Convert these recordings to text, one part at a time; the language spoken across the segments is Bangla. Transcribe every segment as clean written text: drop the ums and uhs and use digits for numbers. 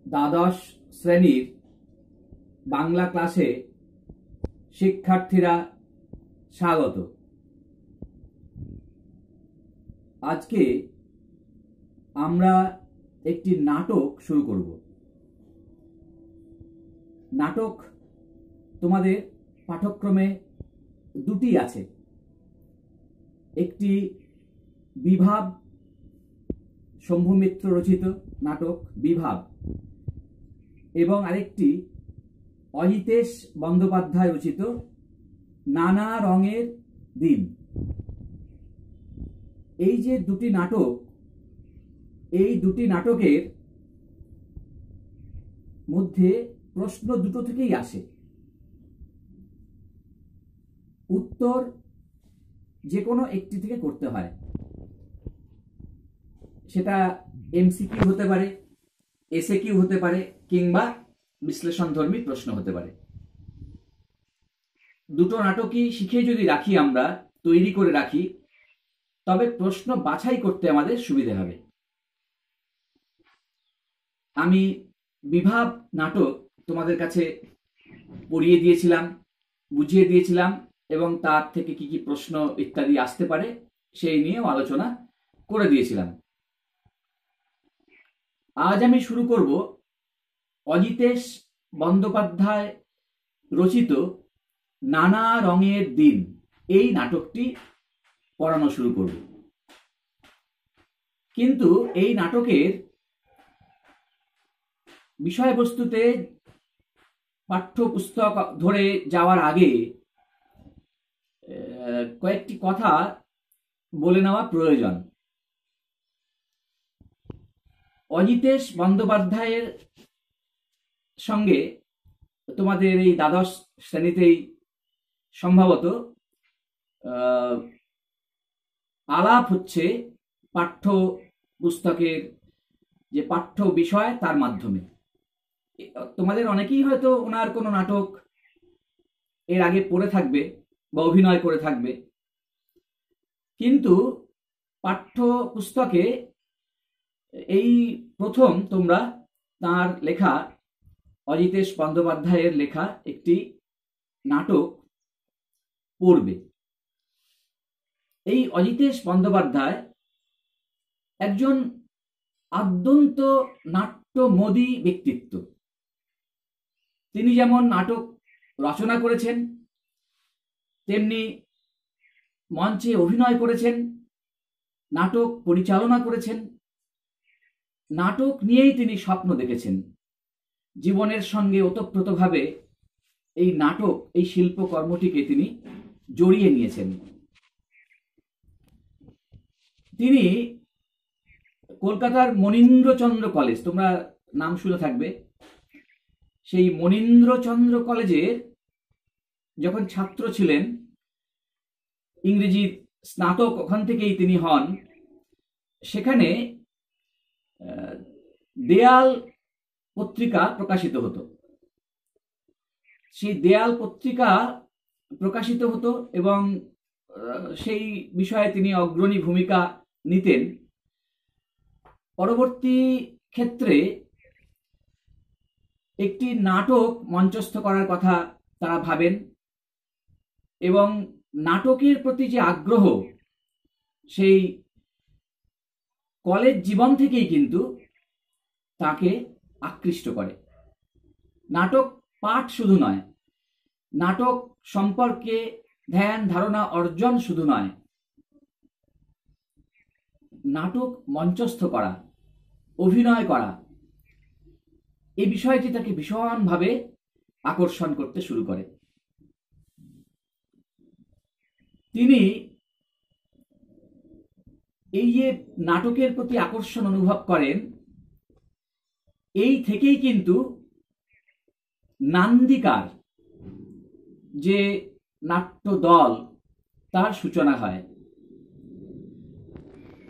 দ্বাদশ শ্রেণীর বাংলা ক্লাসে শিক্ষার্থীরা স্বাগত। আজকে আমরা একটি নাটক শুরু করব। নাটক তোমাদের পাঠ্যক্রমে দুটি আছে, একটি বিভাব শম্ভু মিত্র রচিত নাটক বিভাব এবং আরেকটি অজিতেশ বন্দ্যোপাধ্যায় রচিত নানা রঙের দিন। এই যে দুটি নাটক, এই দুটি নাটকের মধ্যে প্রশ্ন দুটো থেকেই আসে। উত্তর যে কোনো একটি থেকে করতে হয়, সেটা এমসিকিউ হতে পারে, এসএকিউ হতে পারে, কিংবা বিশ্লেষণধর্মী প্রশ্ন হতে পারে। দুটো নাটকই শিখে যদি রাখি, আমরা তৈরি করে রাখি, তবে প্রশ্ন বাছাই করতে আমাদের সুবিধে হবে। আমি বিভাব নাটক তোমাদের কাছে পড়িয়ে দিয়েছিলাম, বুঝিয়ে দিয়েছিলাম এবং তার থেকে কি কি প্রশ্ন ইত্যাদি আসতে পারে সেই নিয়েও আলোচনা করে দিয়েছিলাম। আজ আমি শুরু করব অজিতেশ বন্দ্যোপাধ্যায় রচিত নানা রঙের দিন। এই নাটকটি পড়ানো শুরু করব। কিন্তু এই নাটকের বিষয়বস্তুতে পাঠ্যপুস্তক ধরে যাওয়ার আগে কয়েকটি কথা বলে নেওয়া প্রয়োজন। অজিতেশ বন্দ্যোপাধ্যায়ের সঙ্গে তোমাদের এই দ্বাদশ শ্রেণীতেই সম্ভবত আলাপ হচ্ছে পাঠ্য পুস্তকের যে পাঠ্য বিষয় তার মাধ্যমে। তোমাদের অনেকেই হয়তো ওনার কোনো নাটক এর আগে পড়ে থাকবে বা অভিনয় করে থাকবে, কিন্তু পাঠ্য পুস্তকে এই প্রথম তোমরা তার লেখা, অজিতেশ বন্দ্যোপাধ্যায়ের লেখা একটি নাটক পড়বে। এই অজিতেশ বন্দ্যোপাধ্যায় একজন আদ্যন্ত নাট্যমোদী ব্যক্তিত্ব। তিনি যেমন নাটক রচনা করেছেন, তেমনি মঞ্চে অভিনয় করেছেন, নাটক পরিচালনা করেছেন, নাটক নিয়েই তিনি স্বপ্ন দেখেছেন। জীবনের সঙ্গে ওতপ্রোতভাবে এই নাটক, এই শিল্পকর্মটিকে তিনি জড়িয়ে নিয়েছেন। তিনি কলকাতার মনীন্দ্রচন্দ্র কলেজ, তোমরা নাম শুনে থাকবে, সেই মনীন্দ্রচন্দ্র কলেজের যখন ছাত্র ছিলেন, ইংরেজি স্নাতক ওখান থেকেই তিনি হন। সেখানে দেয়াল পত্রিকা প্রকাশিত হতো। সেই দেয়াল পত্রিকা প্রকাশিত হতো এবং সেই বিষয়ে তিনি অগ্রণী ভূমিকা নিতেন। পরবর্তী ক্ষেত্রে একটি নাটক মঞ্চস্থ করার কথা তারা ভাবেন এবং নাটকের প্রতি যে আগ্রহ, সেই কলেজ জীবন থেকেই কিন্তু তাকে আকৃষ্ট করে। নাটক পাঠ শুধু নয়, নাটক সম্পর্কে ধ্যান ধারণা অর্জন শুধু নয়, নাটক মঞ্চস্থ করা, অভিনয় করা, এই বিষয়টি তাকে ভীষণভাবে আকর্ষণ করতে শুরু করে। তিনি এই যে নাটকের প্রতি আকর্ষণ অনুভব করেন, এই থেকেই কিন্তু নান্দিকার যে নাট্য দল তার সূচনা হয়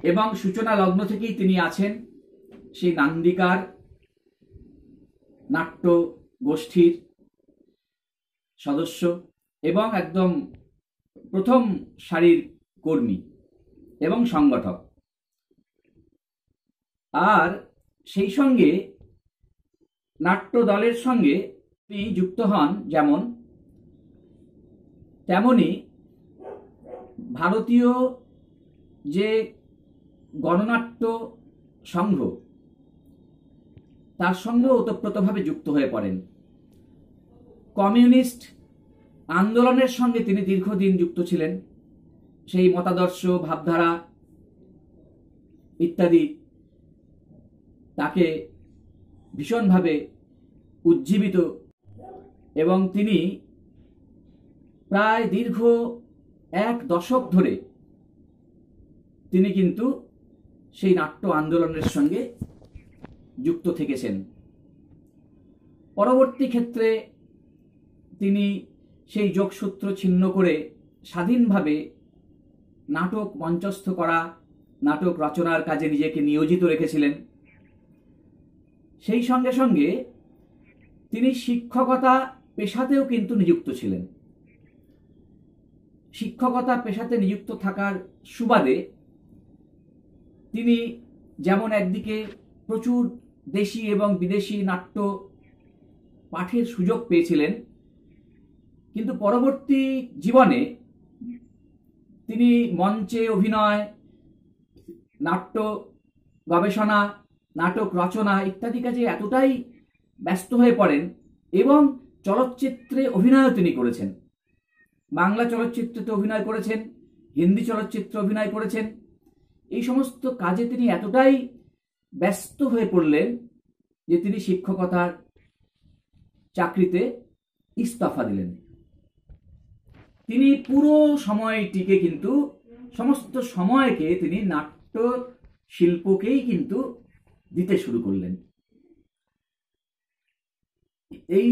এবং সূচনা লগ্ন থেকেই তিনি আছেন সেই নান্দিকার নাট্য গোষ্ঠীর সদস্য এবং একদম প্রথম সারির কর্মী এবং সংগঠক। আর সেই সঙ্গে নাট্য দলের সঙ্গে তিনি যুক্ত হন যেমন, তেমনি ভারতীয় যে গণনাট্য সংঘ তার সঙ্গে ওতপ্রোতভাবে যুক্ত হয়ে পড়েন। কমিউনিস্ট আন্দোলনের সঙ্গে তিনি দীর্ঘদিন যুক্ত ছিলেন। সেই মতাদর্শ, ভাবধারা ইত্যাদি তাকে ভীষণভাবে উজ্জীবিত, এবং তিনি প্রায় দীর্ঘ 1 দশক ধরে তিনি কিন্তু সেই নাট্য আন্দোলনের সঙ্গে যুক্ত থেকেছেন। পরবর্তী ক্ষেত্রে তিনি সেই যোগসূত্র ছিন্ন করে স্বাধীনভাবে নাটক মঞ্চস্থ করা, নাটক রচনার কাজে নিজেকে নিয়োজিত রেখেছিলেন। সেই সঙ্গে সঙ্গে তিনি শিক্ষকতা পেশাতেও কিন্তু নিযুক্ত ছিলেন। শিক্ষকতা পেশাতে নিযুক্ত থাকার সুবাদে তিনি যেমন একদিকে প্রচুর দেশি এবং বিদেশি নাট্য পাঠের সুযোগ পেয়েছিলেন, কিন্তু পরবর্তী জীবনে তিনি মঞ্চে অভিনয়, নাট্য গবেষণা, নাটক রচনা ইত্যাদি কাজে এতটাই ব্যস্ত হয়ে পড়েন, এবং চলচ্চিত্রে অভিনয়ও তিনি করেছেন। বাংলা চলচ্চিত্রে তো অভিনয় করেছেন, হিন্দি চলচ্চিত্রে অভিনয় করেছেন। এই সমস্ত কাজে তিনি এতটাই ব্যস্ত হয়ে পড়লেন যে তিনি শিক্ষকতার চাকরিতে ইস্তফা দিলেন। তিনি পুরো সময়টিকে কিন্তু, সমস্ত সময়কে তিনি নাট্য শিল্পকেই কিন্তু দিতে শুরু করলেন। এই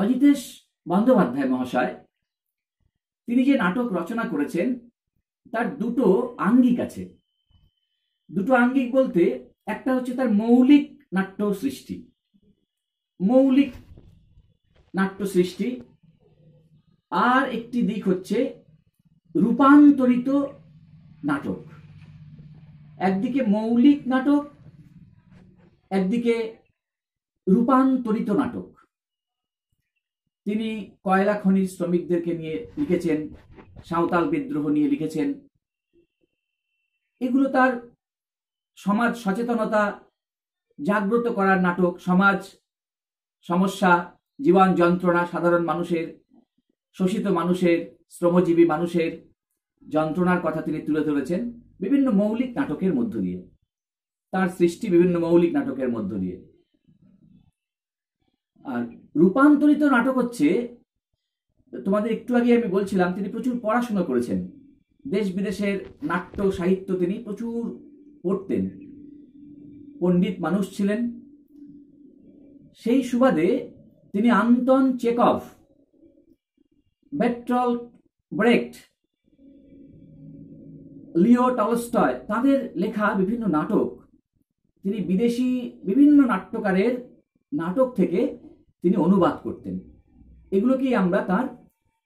অজিতেশ বন্দ্যোপাধ্যায় মহাশয় তিনি যে নাটক রচনা করেছেন তার দুটো আঙ্গিক আছে। দুটো আঙ্গিক বলতে, একটা হচ্ছে তার মৌলিক নাট্য সৃষ্টি, মৌলিক নাট্য সৃষ্টি, আর একটি দিক হচ্ছে রূপান্তরিত নাটক। একদিকে মৌলিক নাটক, একদিকে রূপান্তরিত নাটক। তিনি কয়লা খনির শ্রমিকদেরকে নিয়ে লিখেছেন, সাঁওতাল বিদ্রোহ নিয়ে লিখেছেন। এগুলো তার সমাজ সচেতনতা জাগ্রত করার নাটক। সমাজ সমস্যা, জীবন যন্ত্রণা, সাধারণ মানুষের, শোষিত মানুষের, শ্রমজীবী মানুষের যন্ত্রণার কথা তিনি তুলে ধরেছেন বিভিন্ন মৌলিক নাটকের মধ্য দিয়ে। তার সৃষ্টি বিভিন্ন মৌলিক নাটকের মধ্য দিয়ে। আর রূপান্তরিত নাটক হচ্ছে, তোমাদের একটু আগে আমি বলছিলাম, তিনি প্রচুর পড়াশোনা করেছেন, দেশ বিদেশের নাট্য সাহিত্য তিনি প্রচুর পড়তেন, পণ্ডিত মানুষ ছিলেন। সেই সুবাদে তিনি Anton Chekhov, বের্টল্ট Brecht, Leo Tolstoy তাদের লেখা বিভিন্ন নাটক তিনি বিদেশি বিভিন্ন নাট্যকারের নাটক থেকে তিনি অনুবাদ করতেন। এগুলোকেই আমরা তার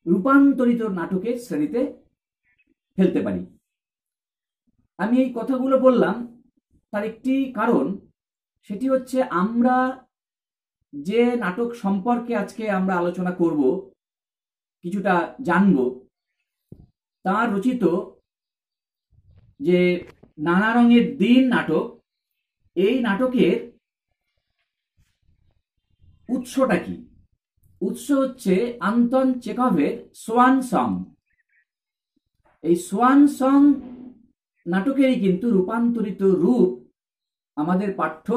রূপান্তরিত নাটকের শ্রেণীতে ফেলতে পারি। আমি এই কথাগুলো বললাম তার একটি কারণ, সেটি হচ্ছে আমরা যে নাটক সম্পর্কে আজকে আমরা আলোচনা করব, কিছুটা জানব, তার রচিত যে নানা রঙের দিন নাটক, এই নাটকের উৎসটা কি? উৎস হচ্ছে আন্তন চেকভের সোয়ান সং। এই সোয়ান সং নাটকেরই কিন্তু রূপান্তরিত রূপ আমাদের পাঠ্য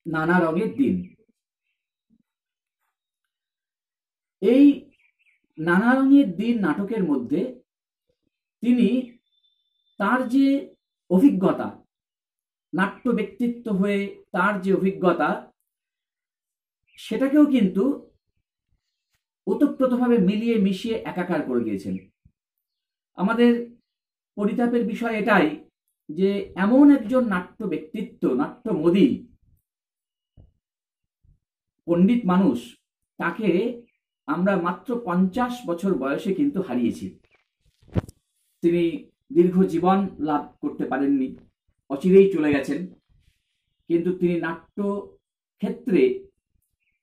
নানা রঙের দিন। এই নানা রঙের দিন নাটকের মধ্যে তিনি তার যে অভিজ্ঞতা, নাট্য ব্যক্তিত্ব হয়ে তার যে অভিজ্ঞতা, সেটাকেও কিন্তু ওতপ্রোতভাবে মিলিয়ে মিশিয়ে একাকার করে দিয়েছেন। আমাদের পরিতাপের বিষয় এটাই যে এমন একজন নাট্য ব্যক্তিত্ব, নাট্যমোদী পণ্ডিত মানুষ, তাকে আমরা মাত্র 50 বছর বয়সে কিন্তু হারিয়েছি। তিনি দীর্ঘ জীবন লাভ করতে পারেননি, অচিরেই চলে গেছেন। কিন্তু তিনি নাট্য ক্ষেত্রে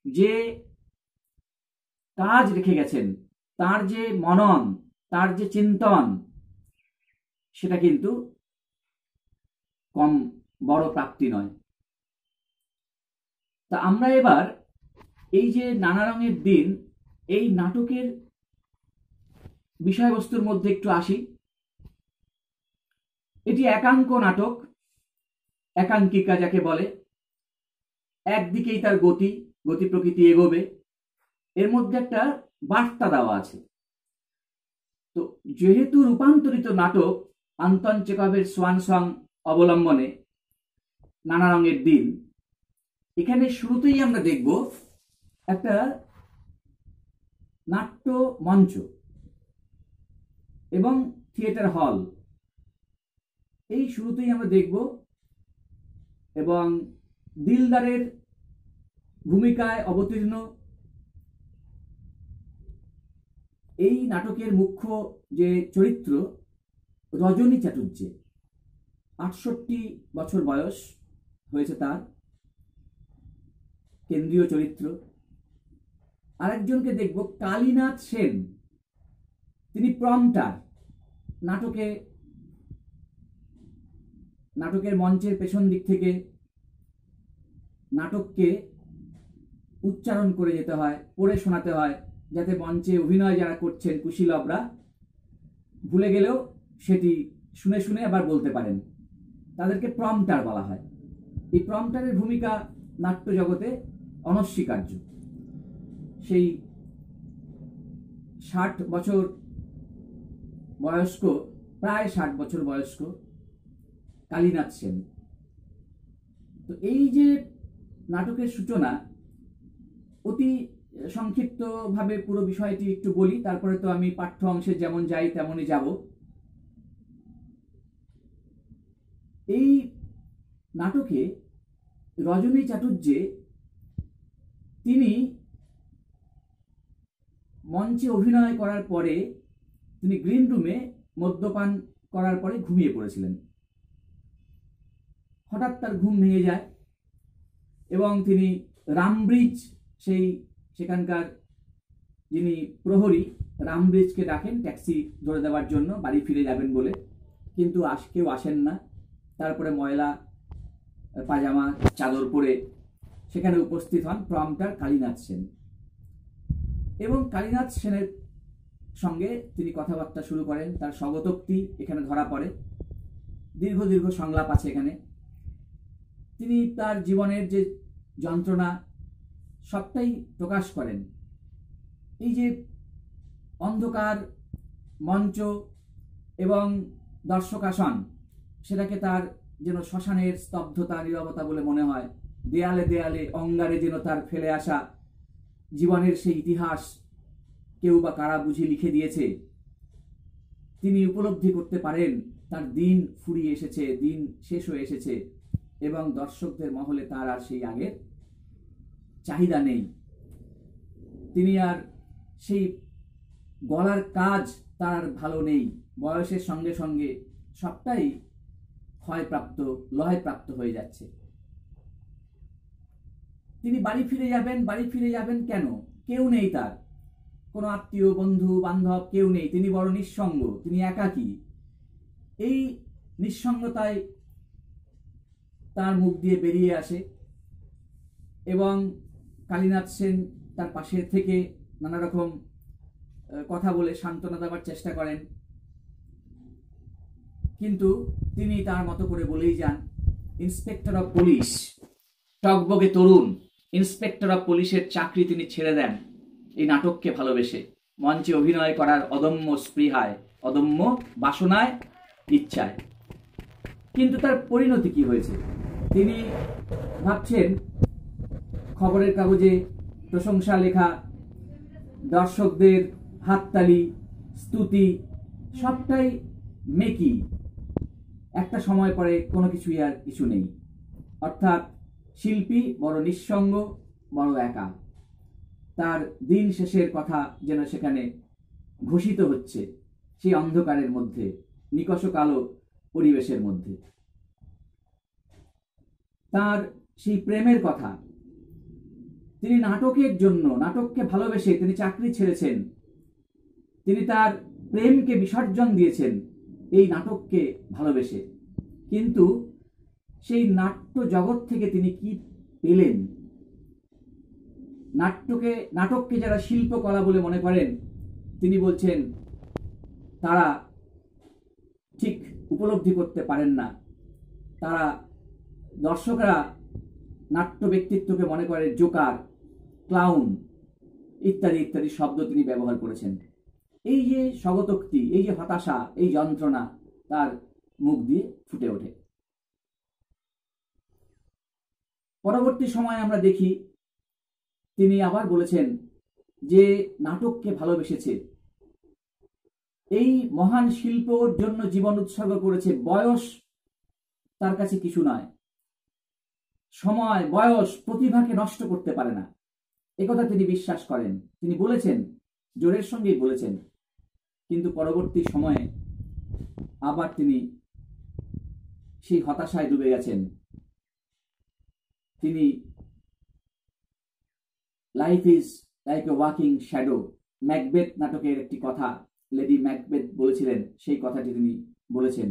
যে কাজ রেখে গেছেন, তার যে মনন, তার যে চিন্তন, সেটা কিন্তু কম বড় প্রাপ্তি নয়। তা আমরা এবার এই যে নানা রঙের দিন, এই নাটকের বিষয়বস্তুর মধ্যে একটু আসি। এটি একাঙ্ক নাটক, একাঙ্কিকা যাকে বলে। একদিকেই তার গতি প্রকৃতি এগোবে, এর মধ্যে একটা বার্তা দেওয়া আছে। তো যেহেতু রূপান্তরিত নাটক আন্তন চেকভের সোয়ান সং অবলম্বনে নানা রঙের দিন, এখানে শুরুতেই আমরা দেখব একটা নাট্য মঞ্চ এবং থিয়েটার হল। এই শুরুতেই আমরা দেখব, এবং দিলদারের ভূমিকায় অবতীর্ণ এই নাটকের মুখ্য যে চরিত্র রজনী চাটুর্যে, ৬৮ বছর বয়স হয়েছে তার, কেন্দ্রীয় চরিত্র। আরেকজনকে দেখব কালীনাথ সেন, তিনি প্রম্পটার। নাটকের মঞ্চের পেছন দিক থেকে নাটককে উচ্চারণ করে যেতে হয়, পড়ে শোনাতে হয়, যাতে মঞ্চে অভিনয় যারা করছেন কুশীলবরা ভুলে গেলেও সেটি শুনে শুনে আবার বলতে পারেন। তাদেরকে প্রম্পটার বলা হয়। এই প্রম্পটারের ভূমিকা নাট্য জগতে অনস্বীকার্য। সেই ৬০ বছর বয়স্ক, প্রায় ৬০ বছর বয়স্ক কালীনাথ সেন। তো এই যে নাটকের সূচনা, অতি সংক্ষিপ্তভাবে পুরো বিষয়টি একটু বলি, তারপরে তো আমি পাঠ্য অংশে যেমন যাই তেমনই যাব। এই নাটকে রজনী চাটুর্যে তিনি মঞ্চে অভিনয় করার পরে তিনি গ্রিন রুমে মদ্যপান করার পরে ঘুমিয়ে পড়েছিলেন। হঠাৎ তার ঘুম ভেঙে যায় এবং তিনি রামব্রিজ, সেখানকার যিনি প্রহরী, রামব্রিজকে ডাকেন ট্যাক্সি ধরে দেওয়ার জন্য, বাড়ি ফিরে যাবেন বলে। কিন্তু কেউ আসেন না। তারপরে ময়লা পাজামা চাদর পরে সেখানে উপস্থিত হন প্রম্পটার কালীনাথ সেন, এবং কালীনাথ সেনের সঙ্গে তিনি কথাবার্তা শুরু করেন। তার স্বগতোক্তি এখানে ধরা পড়ে, দীর্ঘ দীর্ঘ সংলাপ আছে এখানে। তিনি তার জীবনের যে যন্ত্রণা সবটাই প্রকাশ করেন। এই যে অন্ধকার মঞ্চ এবং দর্শকাসন, সেটাকে তার যেন শ্মশানের স্তব্ধতা, নীরবতা বলে মনে হয়। দেয়ালে দেয়ালে অঙ্গারে যেন তার ফেলে আসা জীবনের সেই ইতিহাস কেউ বা কারা বুঝি লিখে দিয়েছে। তিনি উপলব্ধি করতে পারেন তার দিন ফুরিয়ে এসেছে, দিন শেষ হয়ে এসেছে, এবং দর্শকদের মহলে তার আর সেই আগের চাহিদা নেই। তিনি আর সেই গলার কাজ তার ভালো নেই। বয়সের সঙ্গে সঙ্গে সবটাই ক্ষয়প্রাপ্ত, লয়প্রাপ্ত হয়ে যাচ্ছে। তিনি বাড়ি ফিরে যাবেন কেন? কেউ নেই তার, কোনো আত্মীয় বন্ধু বান্ধব কেউ নেই। তিনি বড় নিঃসঙ্গ, তিনি একাকী। এই নিঃসঙ্গতায় তার মুখ দিয়ে বেরিয়ে আসে, এবং কালীনাথ সেন তার পাশে থেকে নানা রকম কথা বলে সান্ত্বনা দেওয়ার চেষ্টা করেন। কিন্তু তিনি তার মতো করে বলেই যান। ইন্সপেক্টর অফ পুলিশ, টকবগে তরুণ ইন্সপেক্টর অফ পুলিশের চাকরি তিনি ছেড়ে দেন এই নাটককে ভালোবেসে, মঞ্চে অভিনয় করার অদম্য স্পৃহায়, অদম্য বাসনায়, ইচ্ছায়। কিন্তু তার পরিণতি কি হয়েছে? তিনি ভাবছেন খবরের কাগজে প্রশংসা লেখা, দর্শকদের হাততালি, স্তুতি সবটাই মেকি। একটা সময় পরে কোনো কিছুই আর কিছু নেই। অর্থাৎ শিল্পী বড় নিঃসঙ্গ, বড় একা। তার দিন শেষের কথা যেন সেখানে ঘোষিত হচ্ছে সেই অন্ধকারের মধ্যে, নিকষ কালো পরিবেশের মধ্যে। তার সেই প্রেমের কথা তিনি নাটকের জন্য, নাটককে ভালোবেসে তিনি চাকরি ছেড়েছেন, তিনি তার প্রেমকে বিসর্জন দিয়েছেন এই নাটককে ভালোবেসে। কিন্তু সেই নাট্য জগৎ থেকে তিনি কি পেলেন? নাটককে যারা শিল্পকলা বলে মনে করেন, তিনি বলছেন তারা ঠিক উপলব্ধি করতে পারেন না। তারা, দর্শকরা নাট্য ব্যক্তিত্বকে মনে করে জোকার, ক্লাউন ইত্যাদি ইত্যাদি শব্দ তিনি ব্যবহার করেছেন। এই যে স্বগতোক্তি, এই যে হতাশা, এই যন্ত্রণা তার মুখ দিয়ে ফুটে ওঠে। পরবর্তী সময়ে আমরা দেখি তিনি আবার বলেছেন যে নাটককে ভালোবেসেছে, এই মহান শিল্পর জন্য জীবন উৎসর্গ করেছে। বয়স তার কাছে কিছু নয়, সময়, বয়স প্রতিভাকে নষ্ট করতে পারে না, একথা তিনি বিশ্বাস করেন। তিনি বলেছেন, জোরের সঙ্গেই বলেছেন। কিন্তু পরবর্তী সময়ে আবার তিনি সেই হতাশায় ডুবে গেছেন। তিনি life is like a walking shadow, Macbeth নাটকের একটি কথা লেডি ম্যাকবেথ বলেছিলেন, সেই কথাটি তিনি বলেছেন।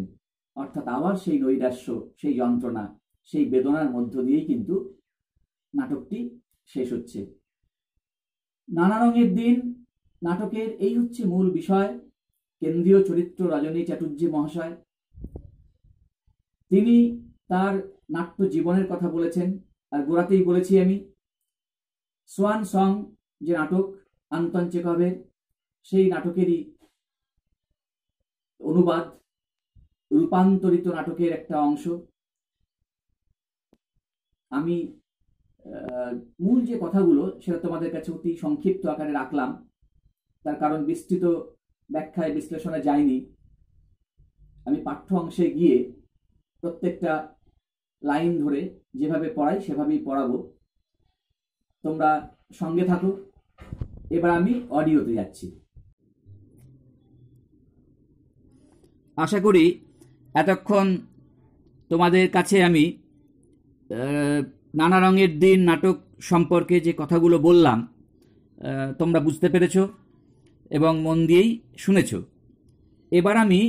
অর্থাৎ আবার সেই নৈরাশ্য, সেই যন্ত্রণা, সেই বেদনার মধ্য দিয়েই কিন্তু নাটকটি শেষ হচ্ছে। নানা রঙের দিন নাটকের এই হচ্ছে মূল বিষয়। কেন্দ্রীয় চরিত্র রজনী চ্যাটুর্জী মহাশয়, তিনি তার নাট্য জীবনের কথা বলেছেন। আর গোড়াতেই বলেছি আমি, সোয়ান সং যে নাটক আন্তন চেখভের, সেই নাটকেরই অনুবাদ, রূপান্তরিত নাটকের একটা অংশ। আমি মূল যে কথাগুলো সেটা তোমাদের কাছে অতি সংক্ষিপ্ত আকারে রাখলাম, তার কারণ বিস্তৃত ব্যাখ্যায় বিশ্লেষণে যায়নি। আমি পাঠ্য অংশে গিয়ে প্রত্যেকটা লাইন ধরে যেভাবে পড়াই সেভাবেই পড়াবো, তোমরা সঙ্গে থাকো। এবার আমি অডিওতে যাচ্ছি। আশা করি এতক্ষণ তোমাদের কাছে আমি নানা রঙের দিন নাটক সম্পর্কে যে কথাগুলো বললাম তোমরা বুঝতে পেরেছো এবং মন দিয়েই শুনেছ। এবার আমি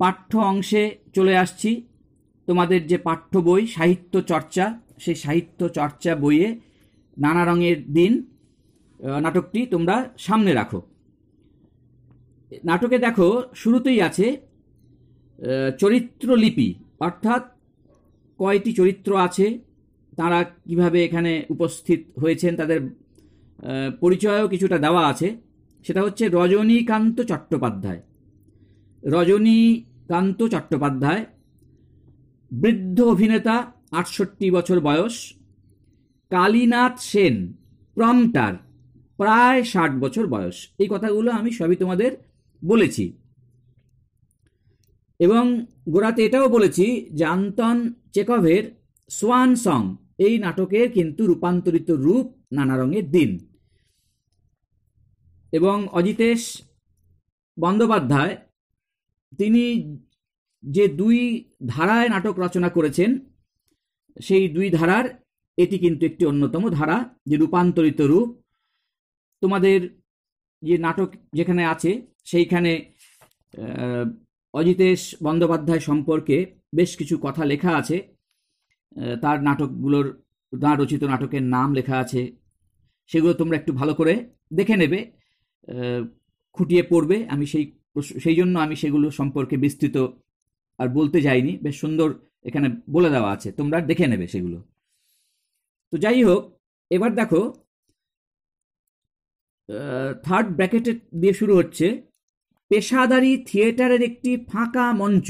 পাঠ্য অংশে চলে আসছি। তোমাদের যে পাঠ্য বই সাহিত্য চর্চা, সেই সাহিত্য চর্চা বইয়ে নানা রঙের দিন নাটকটি তোমরা সামনে রাখো। নাটকে দেখো শুরুতেই আছে চরিত্রলিপি, অর্থাৎ কয়টি চরিত্র আছে, তারা কিভাবে এখানে উপস্থিত হয়েছেন, তাদের পরিচয়ও কিছুটা দেওয়া আছে। সেটা হচ্ছে রজনীকান্ত চট্টোপাধ্যায়। রজনীকান্ত চট্টোপাধ্যায় বৃদ্ধ অভিনেতা, ৬৮ বছর বয়স। কালীনাথ সেন প্রম্পটার, প্রায় ৬০ বছর বয়স। এই কথাগুলো আমি সবই তোমাদের বলেছি এবং গোড়াতে এটাও বলেছি যে আন্তন চেখভের সোয়ান সং এই নাটকের কিন্তু রূপান্তরিত রূপ নানা রঙের দিন। এবং অজিতেশ বন্দ্যোপাধ্যায় তিনি যে দুই ধারায় নাটক রচনা করেছেন, সেই দুই ধারার এটি কিন্তু একটি অন্যতম ধারা, যে রূপান্তরিত রূপ। তোমাদের যে নাটক যেখানে আছে সেইখানে অজিতেশ বন্দ্যোপাধ্যায় সম্পর্কে বেশ কিছু কথা লেখা আছে, তার নাটকগুলোর, তার রচিত নাটকের নাম লেখা আছে। সেগুলো তোমরা একটু ভালো করে দেখে নেবে, খুঁটিয়ে পড়বে। আমি সেই জন্য আমি সেগুলো সম্পর্কে বিস্তৃত আর বলতে যাইনি, বেশ সুন্দর এখানে বলে দেওয়া আছে, তোমরা দেখে নেবে সেগুলো। তো যাই হোক, এবার দেখো থার্ড ব্র্যাকেটে দিয়ে শুরু হচ্ছে পেশাদারি থিয়েটারের একটি ফাঁকা মঞ্চ।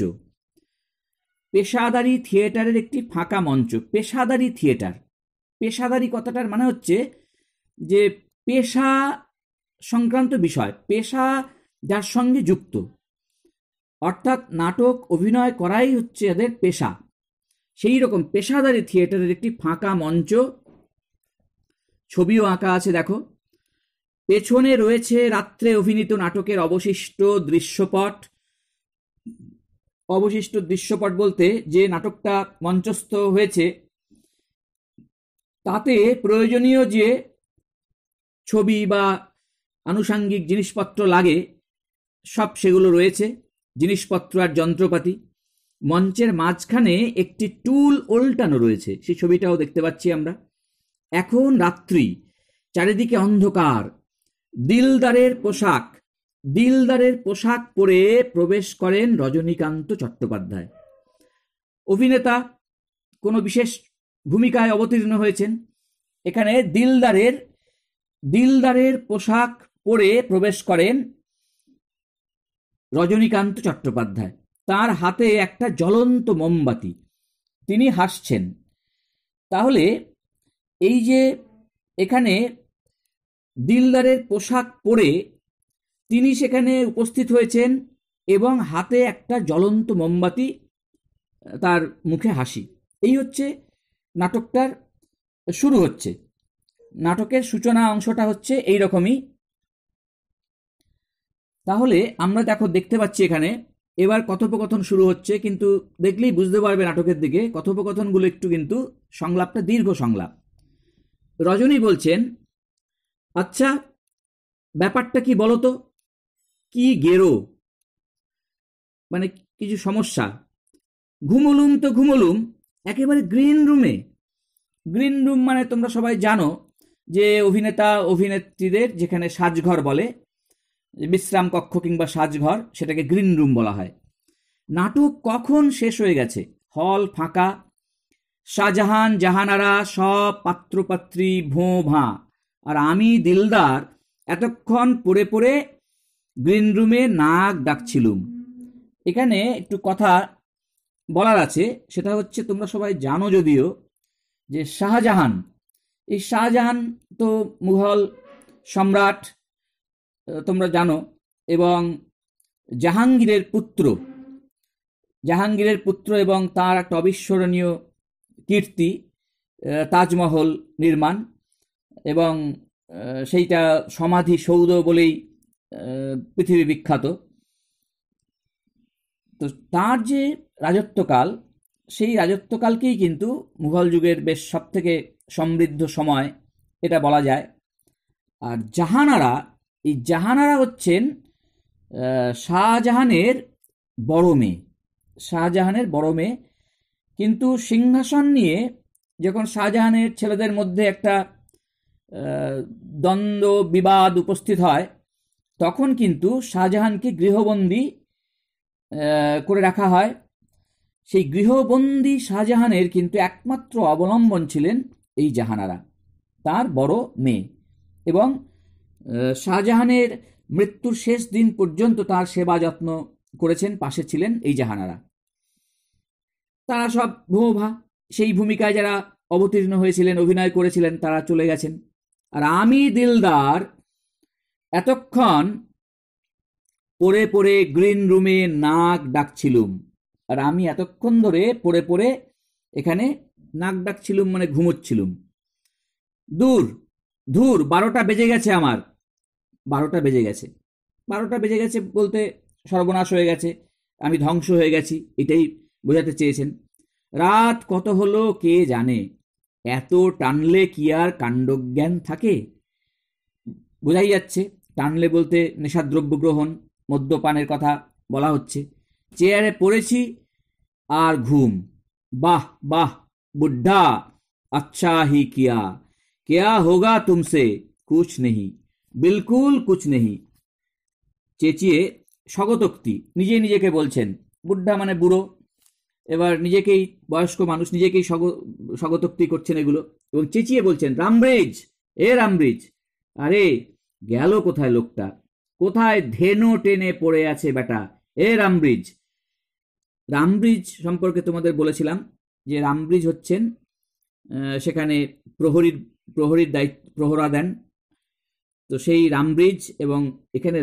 পেশাদারি থিয়েটারের একটি ফাঁকা মঞ্চ। পেশাদারি থিয়েটার, পেশাদারি কথাটার মানে হচ্ছে যে পেশা সংক্রান্ত বিষয়, পেশা যার সঙ্গে যুক্ত, অর্থাৎ নাটক অভিনয় করাই হচ্ছে এদের পেশা। সেই রকম পেশাদারি থিয়েটারের একটি ফাঁকা মঞ্চ। ছবিও আঁকা আছে দেখো। পেছনে রয়েছে রাত্রে অভিনীত নাটকের অবশিষ্ট দৃশ্যপট। অবশিষ্ট দৃশ্যপট বলতে যে নাটকটা মঞ্চস্থ হয়েছে তাতে প্রয়োজনীয় যে ছবি বা আনুষাঙ্গিক জিনিসপত্র লাগে সব সেগুলো রয়েছে, জিনিসপত্র আর যন্ত্রপাতি। মঞ্চের মাঝখানে একটি টুল উল্টানো রয়েছে, সেই ছবিটাও দেখতে পাচ্ছি আমরা। এখন রাত্রি, চারিদিকে অন্ধকার। দিলদারের পোশাক পরে প্রবেশ করেন রজনীকান্ত চট্টোপাধ্যায়। অভিনেতা কোনো বিশেষ ভূমিকায় অবতীর্ণ হয়েছেন। এখানে দিলদারের পোশাক পরে প্রবেশ করেন রজনীকান্ত চট্টোপাধ্যায়। তার হাতে একটা জ্বলন্ত মোমবাতি, তিনি হাসছেন। তাহলে এই যে এখানে দিলদারের পোশাক পরে তিনি সেখানে উপস্থিত হয়েছেন এবং হাতে একটা জ্বলন্ত মোমবাতি, তার মুখে হাসি, এই হচ্ছে নাটকটার শুরু হচ্ছে। নাটকের সূচনা অংশটা হচ্ছে এই রকমই। তাহলে আমরা দেখতে পাচ্ছি এখানে এবার কথোপকথন শুরু হচ্ছে, কিন্তু দেখলেই বুঝতে পারবে নাটকের দিকে কথোপকথনগুলো একটু কিন্তু সংলাপটা দীর্ঘ সংলাপ। রজনী বলছেন, আচ্ছা ব্যাপারটা কি বলতো, কি গেরো, মানে কিছু সমস্যা। ঘুমলুম একেবারে গ্রিন রুমে। গ্রিন রুম মানে তোমরা সবাই জানো যে অভিনেতা অভিনেত্রীদের যেখানে সাজঘর বলে, বিশ্রাম কক্ষ কিংবা সাজঘর, সেটাকে গ্রিন রুম বলা হয়। নাটক কখন শেষ হয়ে গেছে, হল ফাঁকা, শাহজাহান জাহানারা সব পাত্রপাত্রী ভোঁ ভাঁ, আর আমি দিলদার এতক্ষণ পড়ে পড়ে গ্রিন রুমে নাক ডাকছিলুম। এখানে একটু কথা বলার আছে, সেটা হচ্ছে তোমরা সবাই জানো যদিও যে শাহজাহান, এই শাহজাহান তো মুঘল সম্রাট, তোমরা জানো, এবং জাহাঙ্গীরের পুত্র এবং তার একটা অবিস্মরণীয় কীর্তি তাজমহল নির্মাণ, এবং সেইটা সমাধি সৌধ বলেই পৃথিবী বিখ্যাত। তো তার যে রাজত্বকাল, সেই রাজত্বকালকেই কিন্তু মুঘল যুগের বেশ সবথেকে সমৃদ্ধ সময় এটা বলা যায়। আর এই জাহানারা হচ্ছেন শাহজাহানের বড় মেয়ে। কিন্তু সিংহাসন নিয়ে যখন শাহজাহানের ছেলেদের মধ্যে একটা দ্বন্দ্ব বিবাদ উপস্থিত হয়, তখন কিন্তু শাহজাহানকে গৃহবন্দী করে রাখা হয়। সেই গৃহবন্দী শাহজাহানের কিন্তু একমাত্র অবলম্বন ছিলেন এই জাহানারা, তার বড় মেয়ে, এবং শাহজাহানের মৃত্যুর শেষ দিন পর্যন্ত তার সেবা যত্ন করেছেন, পাশে ছিলেন এই জাহানারা। তারা সব ভোভা, সেই ভূমিকায় যারা অবতীর্ণ হয়েছিলেন, অভিনয় করেছিলেন, তারা চলে গেছেন। আর আমি দিলদার এতক্ষণ পড়ে পড়ে গ্রিন রুমে নাক ডাকছিলুম। আর আমি এতক্ষণ ধরে পড়ে পড়ে এখানে নাক ডাকছিলুম মানে ঘুমোচ্ছিলুম। দূর 12টা বেজে গেছে আমার। 12টা বেজে গেছে বলতে সর্বনাশ হয়ে গেছে, আমি ধ্বংস হয়ে গেছি, এটাই বোঝাতে চেয়েছেন। রাত কত হলো কে জানে, এত টানলে কি আর কাণ্ডজ্ঞান থাকে। বোঝাই যাচ্ছে, টানলে বলতে নেশাদ্রব্য গ্রহণ, মদ্যপানের কথা বলা হচ্ছে। চেয়ারে পড়েছি আর ঘুম। বাহ বাহ বুদ্ধা, अच्छा ही किया, क्या होगा तुमसे, कुछ नहीं, बिल्कुल कुछ नहीं। চেঁচিয়ে স্বগতোক্তি, নিজেকে বলছেন। বুদ্ধা মানে বুড়ো, এবার নিজেকেই বয়স্ক মানুষ, নিজেকেই স্বগতোক্তি করছেন এগুলো, এবং চেঁচিয়ে বলছেন, রামব্রিজ, রামব্রিজ, আরে গেল কোথায় লোকটা, কোথায় ধেনো টেনে পড়ে আছে বেটা, রামব্রিজ। সম্পর্কে তোমাদের বলেছিলাম যে রামব্রিজ হচ্ছেন সেখানে প্রহরীর দায়িত্ব, প্রহরা দেন। তো সেই রামব্রিজ, এবং এখানে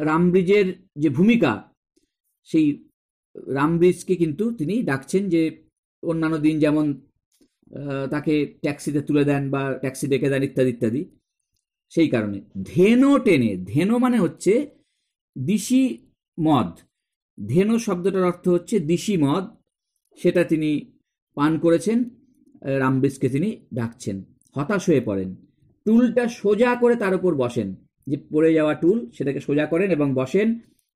রামব্রিজের যে ভূমিকা, সেই রামব্রিজকে কিন্তু তিনি ডাকছেন যে অন্যান্য দিন যেমন তাকে ট্যাক্সিতে তুলে দেন বা ট্যাক্সি ডেকে দেন ইত্যাদি ইত্যাদি, সেই কারণে। ধেনো মানে হচ্ছে দিশি মদ। ধেনো শব্দটার অর্থ হচ্ছে দিশি মদ, সেটা তিনি পান করেছেন, রামব্রিজকে তিনি ডাকছেন। হতাশ হয়ে পড়েন, টুলটা সোজা করে তার উপর বসেন, যে পড়ে যাওয়া টুল সেটাকে সোজা করেন এবং বসেন,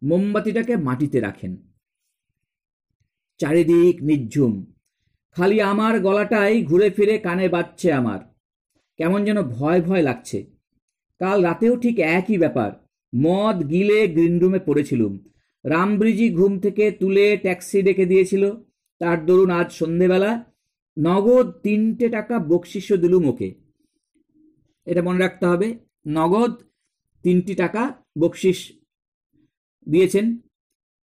মোমবাতিটাকে মাটিতে রাখেন। চারিদিক নিঝুম, খালি আমার গলাটাই ঘুরে ফিরে কানে বাজছে আমার, কেমন যেন ভয় ভয় লাগছে। কাল রাতেও ঠিক একই ব্যাপার, মদ গিলে গ্রিন রুমে পড়েছিলুম। রামব্রিজি ঘুম থেকে তুলে ট্যাক্সি ডেকে দিয়েছিল, তার দরুন আজ সন্ধেবেলা নগদ 3টে টাকা বকশিসও দিলুম ওকে। এটা মনে রাখতে হবে, নগদ 3টি টাকা বকশিস দিয়েছেন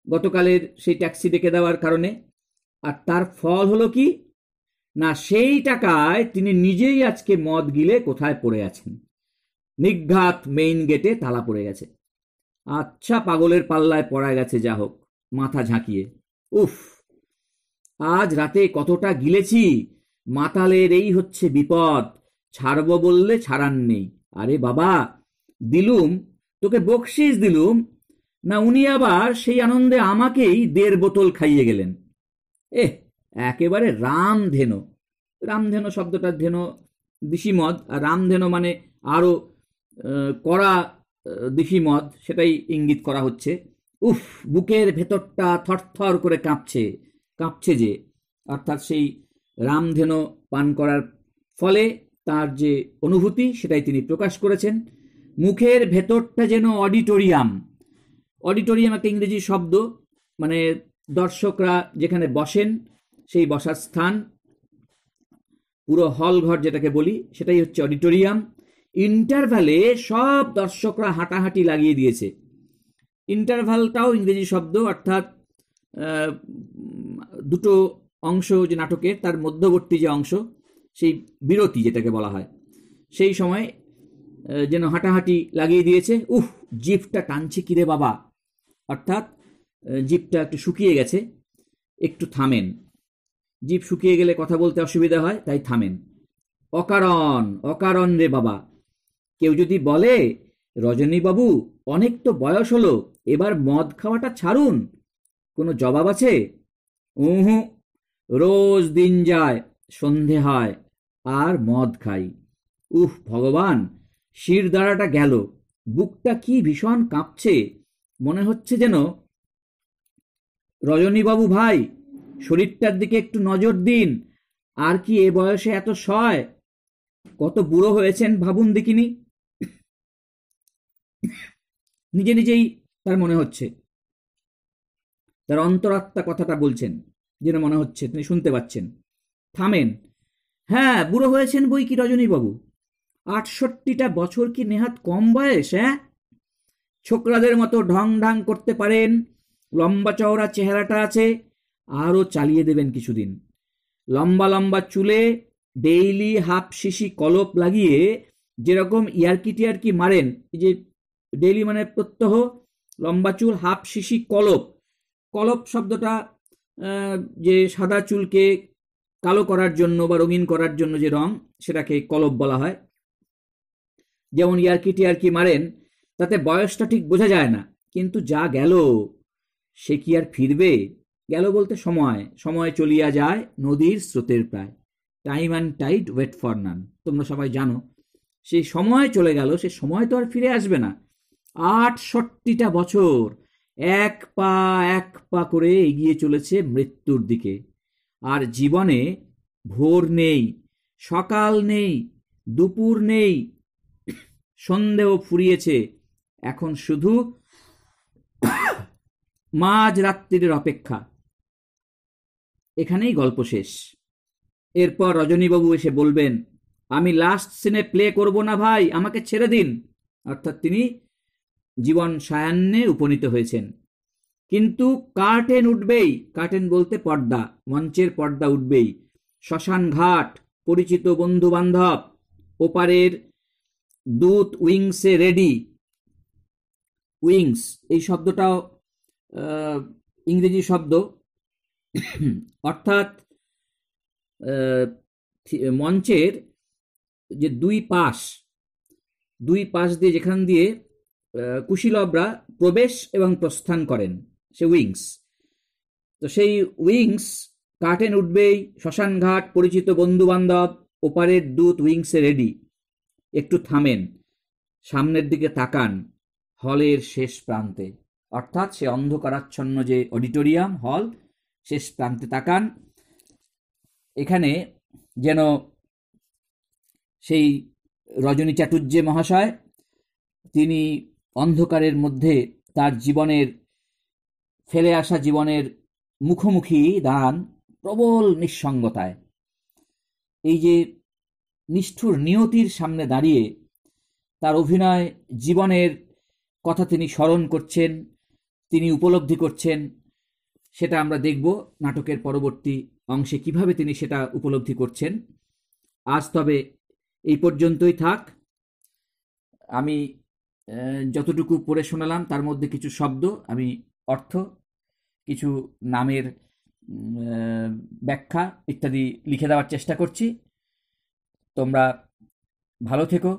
গতকালের সেই ট্যাক্সি ডেকে দেওয়ার কারণে। আর তার ফল হলো কি না, সেই টাকায় তিনি নিজেই আজকে মদ গিলে কোথায় পড়ে আছেন, নিঘাত মেইন গেটে তালা পড়ে গেছে। আচ্ছা, পাগলের পাল্লায় পড়া গেছে, যা হোক, মাথা ঝাঁকিয়ে। উফ, আজ রাতে কতটা গিলেছি, মাতালের এই হচ্ছে বিপদ, ছাড়ব বললে ছাড়ান নেই। আরে বাবা, দিলুম তোকে বকশিস দিলুম না, উনি আবার সেই আনন্দে আমাকেই 1.5 বোতল খাইয়ে গেলেন। একেবারে রামধেনু। রামধেনু শব্দটা ধেনু দিশি মদ, আর রামধেনু মানে আরো কড়া দিশি মদ, সেটাই ইঙ্গিত করা হচ্ছে। উফ, বুকের ভেতরটা থরথর করে কাঁপছে, কাঁপছে যে, অর্থাৎ সেই রামধেনু পান করার ফলে তার যে অনুভূতি সেটাই তিনি প্রকাশ করেছেন। মুখের ভেতরটা যেন অডিটোরিয়াম। অডিটোরিয়াম একটা ইংরেজি শব্দ, মানে দর্শকরা যেখানে বসেন সেই বসার স্থান, পুরো হল ঘর যেটাকে বলি সেটাই হচ্ছে অডিটোরিয়াম। ইন্টারভ্যালে সব দর্শকরা হাঁটাহাঁটি লাগিয়ে দিয়েছে। ইন্টারভ্যালটাও ইংরেজি শব্দ, অর্থাৎ দুটো অংশ যে নাটকের, তার মধ্যবর্তী যে অংশ, সেই বিরতি যেটাকে বলা হয়, সেই সময় যেন হাঁটাহাঁটি লাগিয়ে দিয়েছে। জিভটা টানছে কিরে বাবা, অর্থাৎ জিভটা একটু শুকিয়ে গেছে, একটু থামেন। জিভ শুকিয়ে গেলে কথা বলতে অসুবিধা হয়, তাই থামেন। অকারণ অকারণ রে বাবা। কেউ যদি বলে, রজনীবাবু অনেক তো বয়স হলো, এবার মদ খাওয়াটা ছাড়ুন, কোনো জবাব আছে? উহু, রোজ দিন যায়, সন্ধে হয়, আর মদ খাই। ভগবান, শির দাঁড়াটা গেল, বুকটা কি ভীষণ কাঁপছে, মনে হচ্ছে যেন। রজনীবাবু ভাই, শরীরটার দিকে একটু নজর দিন, আর কি এ বয়সে এত সয়? কত বুড়ো হয়েছেন ভাবুন দেখিনি। নিজে নিজেই তার মনে হচ্ছে, তার অন্তরাত্মা কথাটা বলছেন, যেন মনে হচ্ছে তিনি শুনতে পাচ্ছেন। থামেন। হ্যাঁ, বুড়ো হয়েছেন বই কি রজনীবাবু, 68টা বছর কি নেহাত কম বয়স? ছোকরাদের মতো ঢং ঢং করতে পারেন, লম্বা চওড়া চেহারাটা আছে, আরও চালিয়ে দেবেন কিছুদিন। লম্বা লম্বা চুলে ডেইলি হাফ শিশি কলপ লাগিয়ে যেরকম ইয়ারকি টিয়ারকি মারেন, এই যে ডেইলি মানে প্রত্যহ, লম্বা চুল, হাফ শিশি কলপ। কলপ শব্দটা যে সাদা চুলকে কালো করার জন্য বা রঙিন করার জন্য যে রং, সেটাকে কলপ বলা হয়। যেমন ইয়ারকি টিয়ারকি মারেন, তাতে বয়সটা ঠিক বোঝা যায় না, কিন্তু যা গেল সে কি আর ফিরবে? গেল বলতে সময়, সময় চলিয়া যায় নদীর স্রোতের প্রায়। Time and tide wait for none, তোমরা সবাই জানো। সেই সময় চলে গেল, সে সময় তো আর ফিরে আসবে না। 68টা বছর এক পা এক পা করে এগিয়ে চলেছে মৃত্যুর দিকে। আর জীবনে ভোর নেই, সকাল নেই, দুপুর নেই, সন্ধেও ফুরিয়েছে, এখন শুধু মাঝ রাত্রির অপেক্ষা। এখানেই গল্প শেষ। এরপর রজনীবাবু এসে বলবেন, আমি লাস্ট সিনে প্লে করব না ভাই, আমাকে ছেড়ে দিন। অর্থাৎ তিনি জীবন সায়ান্নে উপনীত হয়েছেন। কিন্তু কার্টেন উঠবেই, কার্টেন বলতে পর্দা, মঞ্চের পর্দা উঠবেই। শ্মশান ঘাট, পরিচিত বন্ধু বান্ধব, ওপারের দূত উইংসে রেডি। উইংস এই শব্দটাও ইংরেজি শব্দ, অর্থাৎ মঞ্চের যে দুই পাশ দিয়ে যেখান দিয়ে কুশীলবরা প্রবেশ এবং প্রস্থান করেন, সে উইংস। তো সেই উইংস, কার্টেন উঠবেই, শ্মশান ঘাট, পরিচিত বন্ধু বান্ধব, ওপারের দূত উইংসে রেডি। একটু থামেন, সামনের দিকে তাকান, হলের শেষ প্রান্তে, অর্থাৎ সে অন্ধকারাচ্ছন্ন যে অডিটোরিয়াম হল, শেষ প্রান্তে তাকান। এখানে যেন সেই রজনী চাটুর্যে মহাশয়, তিনি অন্ধকারের মধ্যে তার জীবনের, ফেলে আসা জীবনের মুখোমুখি দাঁড়ান প্রবল নিঃসঙ্গতায়। এই যে নিষ্ঠুর নিয়তির সামনে দাঁড়িয়ে তার অভিনয় জীবনের কথা তিনি স্মরণ করছেন, তিনি উপলব্ধি করছেন, সেটা আমরা দেখব নাটকের পরবর্তী অংশে কিভাবে তিনি সেটা উপলব্ধি করছেন। আজ তবে এই পর্যন্তই থাক। আমি যতটুকু পড়ে শোনালাম তার মধ্যে কিছু শব্দ আমি অর্থ, কিছু নামের ব্যাখ্যা ইত্যাদি লিখে দেওয়ার চেষ্টা করছি। তোমরা ভালো থেকো,